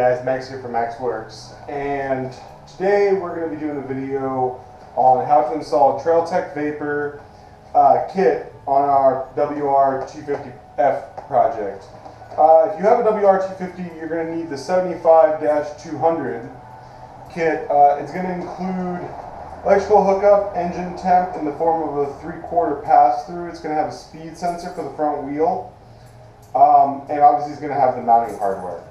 guys, Max here from MaksWerks, and today we're going to be doing a video on how to install a Trailtech Vapor kit on our WR250F project. If you have a WR250, you're going to need the 75-200 kit. It's going to include electrical hookup, engine temp in the form of a 3/4 pass-through. It's going to have a speed sensor for the front wheel. And obviously it's going to have the mounting hardware.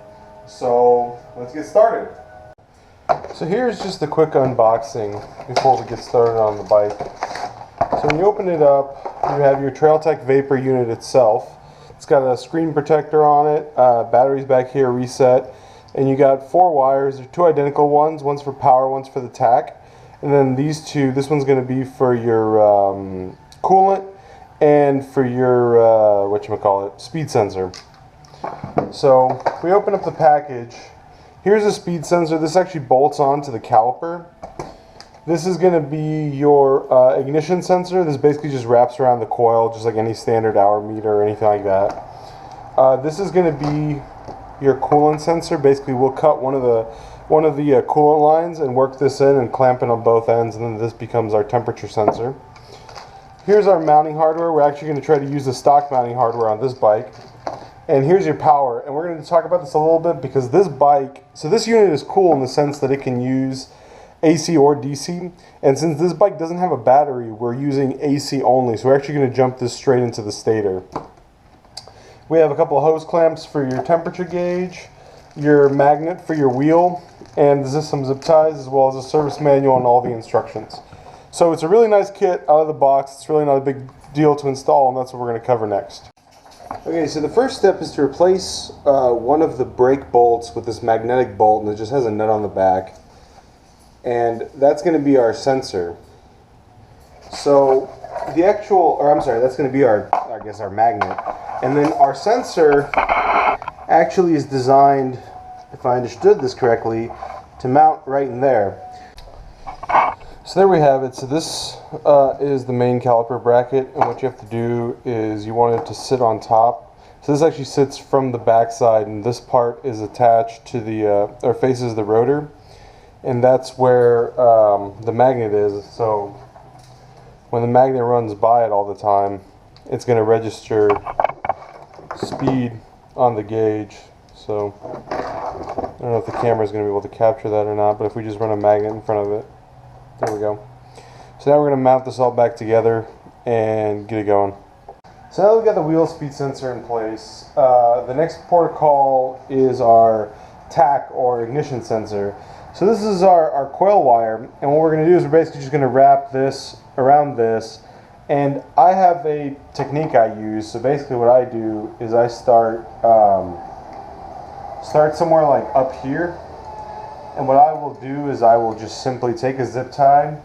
So let's get started. So here's just a quick unboxing before we get started on the bike. So when you open it up, you have your Trailtech Vapor unit itself. It's got a screen protector on it, batteries back here reset, and you got 4 wires. They're 2 identical ones. One's for power, one's for the tach. And then these 2, this one's going to be for your coolant and for your speed sensor. So if we open up the package, here's a speed sensor. This actually bolts onto the caliper. This is going to be your ignition sensor. This basically just wraps around the coil just like any standard hour meter or anything like that. This is going to be your coolant sensor. Basically we'll cut one of the coolant lines and work this in and clamp it on both ends, and then this becomes our temperature sensor. Here's our mounting hardware. We're actually going to try to use the stock mounting hardware on this bike. And here's your power. And we're going to talk about this a little bit because this bike, so this unit is cool in the sense that it can use AC or DC. And since this bike doesn't have a battery, we're using AC only. So we're actually going to jump this straight into the stator. We have a couple of hose clamps for your temperature gauge, your magnet for your wheel, and some zip ties, as well as a service manual and all the instructions. So it's a really nice kit out of the box. It's really not a big deal to install, and that's what we're going to cover next. Okay, so the first step is to replace one of the brake bolts with this magnetic bolt, and it just has a nut on the back. And that's going to be our sensor. So that's going to be our magnet. And then our sensor actually is designed, if I understood this correctly, to mount right in there. So there we have it. So this is the main caliper bracket, and what you have to do is you want it to sit on top. So this actually sits from the back side, and this part is attached to the, or faces the rotor, and that's where the magnet is. So when the magnet runs by it all the time, it's going to register speed on the gauge. So I don't know if the camera is going to be able to capture that or not, but if we just run a magnet in front of it, there we go. So now we're going to mount this all back together and get it going. So now that we've got the wheel speed sensor in place, the next protocol is our tach or ignition sensor. So this is our coil wire, and what we're going to do is we're basically just going to wrap this around this. And I have a technique I use. So basically what I do is I start somewhere like up here. And what I will do is I will just simply take a zip tie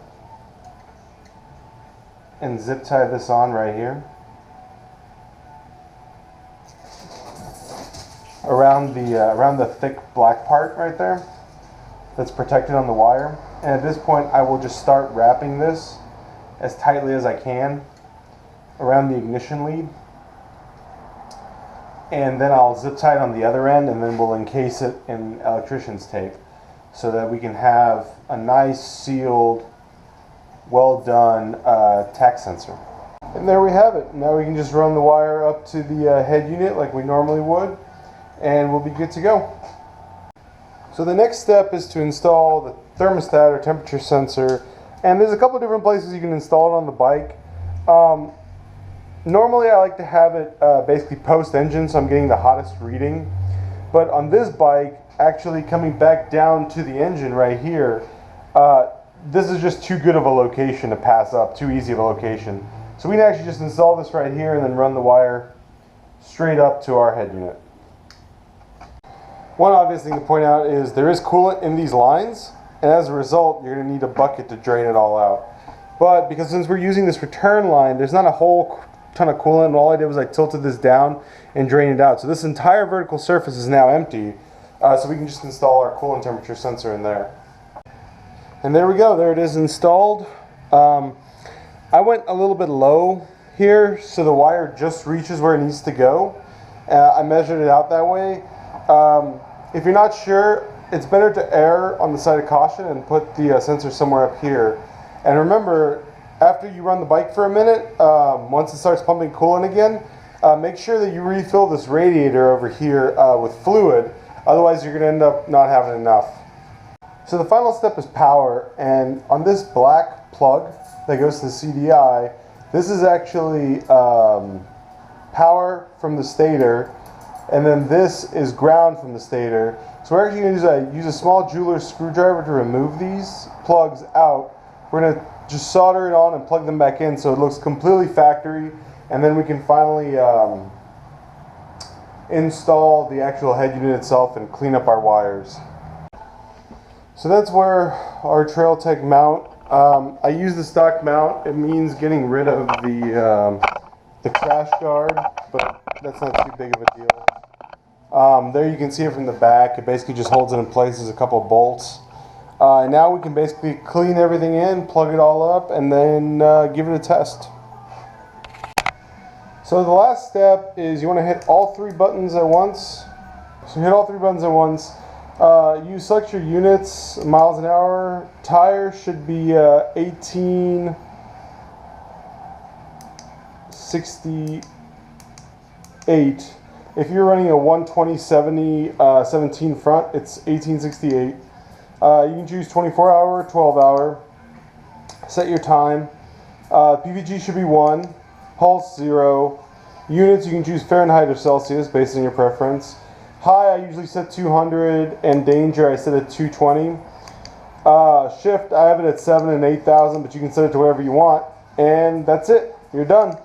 and zip tie this on right here around the thick black part right there that's protected on the wire. And at this point I will just start wrapping this as tightly as I can around the ignition lead, and then I'll zip tie it on the other end, and then we'll encase it in electrician's tape, so that we can have a nice sealed, well done tach sensor. And there we have it. Now we can just run the wire up to the head unit like we normally would, and we'll be good to go. So the next step is to install the thermostat or temperature sensor, and there's a couple of different places you can install it on the bike. Normally I like to have it basically post-engine, so I'm getting the hottest reading, but on this bike, actually coming back down to the engine right here, this is just too good of a location to pass up, too easy of a location. So we can actually just install this right here and then run the wire straight up to our head unit. One obvious thing to point out is there is coolant in these lines, and as a result you're going to need a bucket to drain it all out. But because since we're using this return line, there's not a whole ton of coolant, and all I did was I tilted this down and drained it out. So this entire vertical surface is now empty. So we can just install our coolant temperature sensor in there. And there we go, there it is installed. I went a little bit low here, so the wire just reaches where it needs to go. I measured it out that way. if you're not sure, it's better to err on the side of caution and put the sensor somewhere up here. And remember, after you run the bike for a minute, once it starts pumping coolant again, make sure that you refill this radiator over here with fluid. Otherwise, you're going to end up not having enough. So the final step is power, and on this black plug that goes to the CDI, this is actually power from the stator, and then this is ground from the stator. So we're actually going to use a small jeweler's screwdriver to remove these plugs out. We're going to just solder it on and plug them back in so it looks completely factory, and then we can finally install the actual head unit itself and clean up our wires. So that's where our TrailTech mount. I use the stock mount. It means getting rid of the crash guard, but that's not too big of a deal. There you can see it from the back. It basically just holds it in place. There's a couple of bolts. Now we can basically clean everything in, plug it all up, and then give it a test. So the last step is you want to hit all 3 buttons at once. So hit all 3 buttons at once. You select your units, miles an hour. Tire should be 1868. If you're running a 120/70 17 front, it's 1868. You can choose 24-hour, 12-hour. Set your time. PVG should be 1. Pulse 0. Units, you can choose Fahrenheit or Celsius based on your preference. High, I usually set 200, and danger, I set at 220. Shift, I have it at 7 and 8,000, but you can set it to wherever you want. And that's it. You're done.